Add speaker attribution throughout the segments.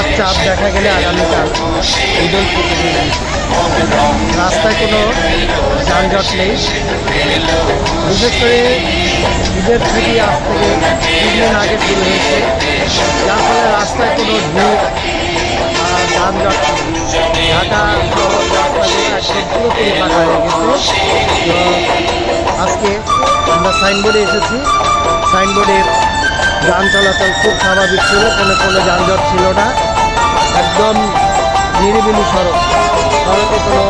Speaker 1: রাত চাপ দেখা গেলে আগামীকাল ঈদুল ফিতর। রাস্তায় কোনো যানজট নেই, বিশেষ করে ঈদের ছুটি আজ থেকে 3 দিন আগে শুরু হয়েছে, যার ফলে রাস্তায় কোনো ভিড় যানজট ঢাকা শহর রাস্তাগুলো একদম পুরোপুরি ফাঁকা হয়ে গেছে। তো আজকে আমরা সাইনবোর্ডে এসেছি, সাইনবোর্ডের যান চলাচল খুব স্বাভাবিক ছিল, কোনো যানজট ছিল না, একদম নিরিবিলি সড়ক, সড়কে কোনো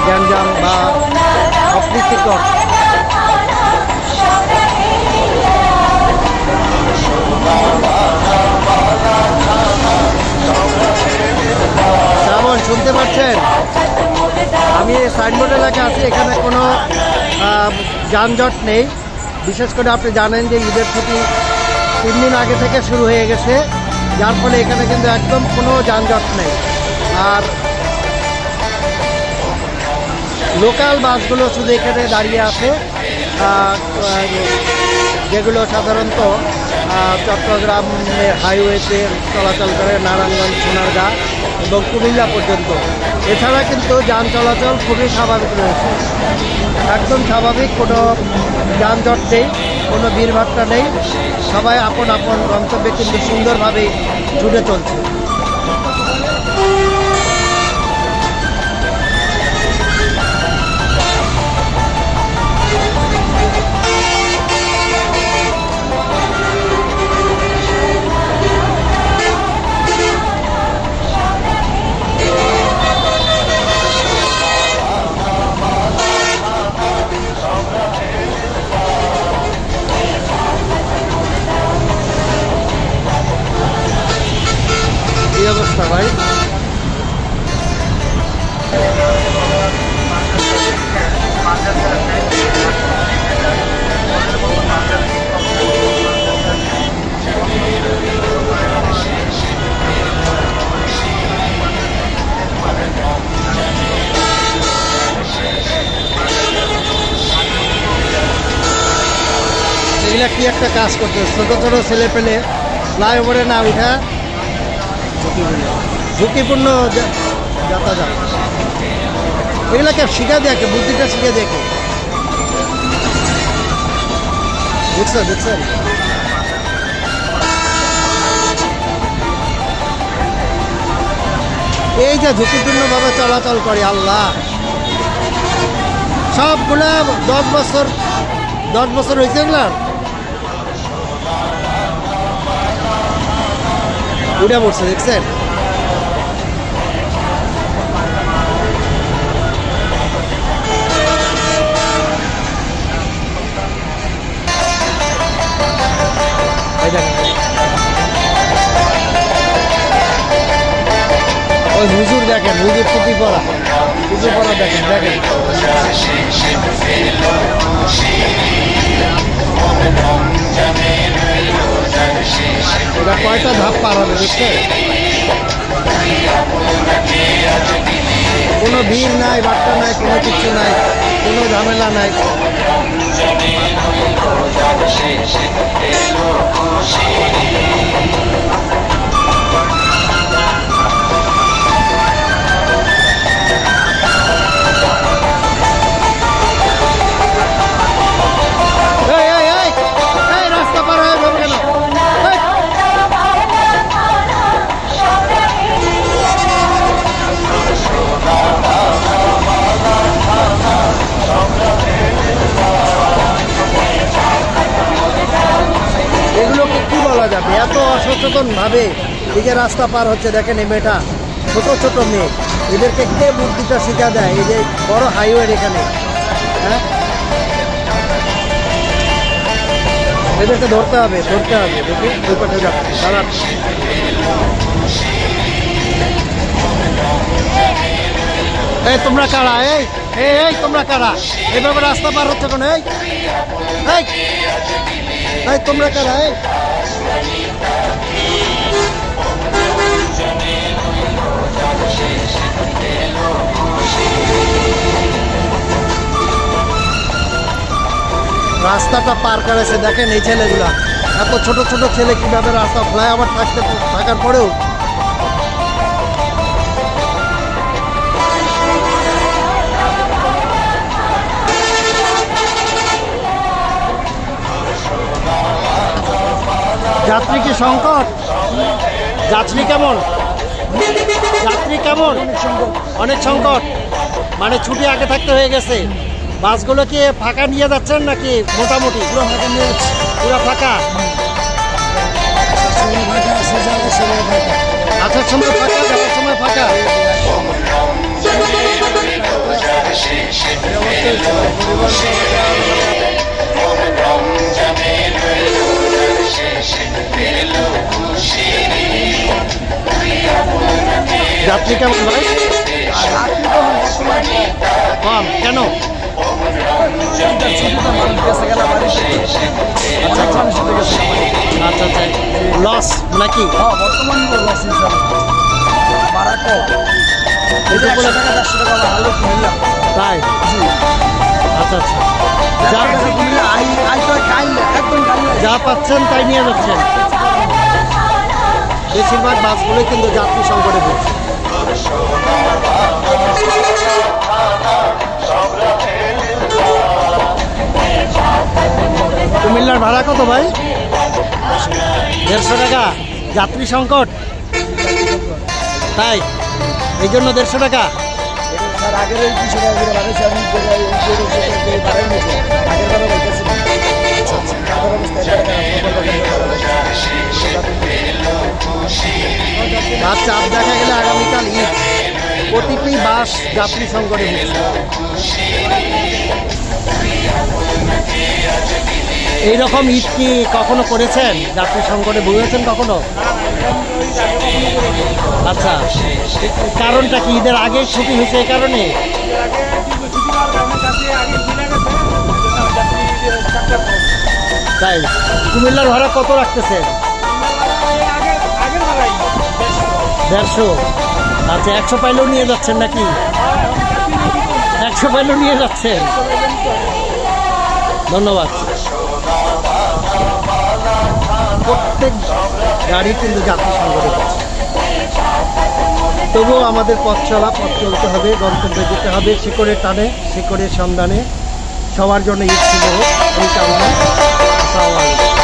Speaker 1: গ্যাঞ্জাম বা অপ্রীতিকর শ্রাবণ শুনতে পাচ্ছেন? আমি সাইনবোর্ড এলাকায় আছি, এখানে কোনো যানজট নেই। বিশেষ করে আপনি জানেন যে ঈদের ছুটি 3 দিন আগে থেকে শুরু হয়ে গেছে, যার ফলে এখানে কিন্তু একদম কোনো যানজট নেই। আর লোকাল বাসগুলো শুধু এখানে দাঁড়িয়ে আছে, যেগুলো সাধারণত চট্টগ্রামের হাইওয়েতে চলাচল করে নারায়ণগঞ্জ, সোনারগাঁ এবং কুমিল্লা পর্যন্ত। এছাড়া কিন্তু যান চলাচল খুবই স্বাভাবিক রয়েছে, একদম স্বাভাবিক, কোনো যানজট নেই, কোনো ভিড়ভাট্টা নেই, সবাই আপন আপন গন্তব্যে কিন্তু সুন্দরভাবে ছুটে চলছে। এই অবস্থা ভাই, এগুলা কি একটা কাজ করতে, ছোট ছোট ছেলে পেলে ফ্লাইওভারে না উঠা ঝুঁকিপূর্ণ যাতায়াত, এগুলাকে শিখা দেখে, বুদ্ধিটা শিখে দেখে, বুঝছেন? এই যে ঝুঁকিপূর্ণভাবে চলাচল করে, আল্লাহ, সবগুলা 10 বছর হয়েছে এগুলার, উঠে পড়ছে, দেখছেন? ওই হুজুর দেখেন, হুজুর টুপি পরা দেখেন, এটা কয়টা ধাপ পার হবে বুঝতে? কোনো ভিড় নাই, বাট্টা নাই, কোনো কিছু নাই, কোনো ঝামেলা নাই। রাস্তা পার হয়ে যাবে কেন? এগুলোকে কি বলা যাবে? এত অসচেতন ভাবে দিকে রাস্তা পার হচ্ছে, দেখেন এই মেয়েটা, ছোট ছোট মেয়ে, এদেরকে কে বুদ্ধিটা শিখা দেয়? এই যে বড় হাইওয়ে এখানে, হ্যাঁ, এদেরকে ধরতে হবে। দেখি ওই পাশে যাচ্ছে, দাঁড়ান, এই তোমরা কারা? এই তোমরা কারা? এইভাবে রাস্তা পার হচ্ছে কেন? এই তোমরা কারা? রাস্তাটা পার করেছে, দেখেন এই ছেলেগুলা, এত ছোট ছোট ছেলে কিভাবে রাস্তা ফ্লাইওভার থাকার পরেও যাত্রী কি সংকট? যাত্রী কেমন? যাত্রী কেমন? অনেক সংকট। মানে ছুটি আগে থাকতে হয়ে গেছে। বাসগুলো কি ফাঁকা নিয়ে যাচ্ছেন নাকি মোটামুটি? পুরো ফাঁকা। আসার সময় ফাঁকা, যাওয়ার সময় ফাঁকা। যাত্রী কেমন ভাই? কম কেন? আচ্ছা আচ্ছা, লস নাকি? তাই? আচ্ছা আচ্ছা, যা পাচ্ছেন তাই নিয়ে যাচ্ছেন। বেশিরভাগ বাসগুলোই কিন্তু যাত্রী সংকটে পড়ছে। কুমিল্লার ভাড়া কত ভাই? 150 টাকা। যাত্রী সংকট তাই, এই জন্য 150 টাকা। আর চাপ দেখা গেলে আগামীকাল ঈদ, প্রতিটি বাস যাত্রী সংকটে ভুগছে। এইরকম ঈদ কি কখনো করেছেন? যাত্রী সংকটে ভুগেছেন কখনো? আচ্ছা, কারণটা কি? ঈদের আগে ছুটি হয়েছে এই কারণে? তাই? কুমিল্লার ভাড়া কত রাখতেছেন? 150। আচ্ছা, 100 পাইলেও নিয়ে যাচ্ছেন নাকি? 100 পাইলেও নিয়ে যাচ্ছেন। ধন্যবাদ। প্রত্যেক গাড়ি কিন্তু যাত্রী সংকটে পড়ছে। তবুও আমাদের পথ চলতে হবে, গন্তব্যে যেতে হবে শিকড়ের টানে, শিকড়ের সন্ধানে। সবার জন্য ঈদ ছিল এই কামনা। আসসালামু আলাইকুম।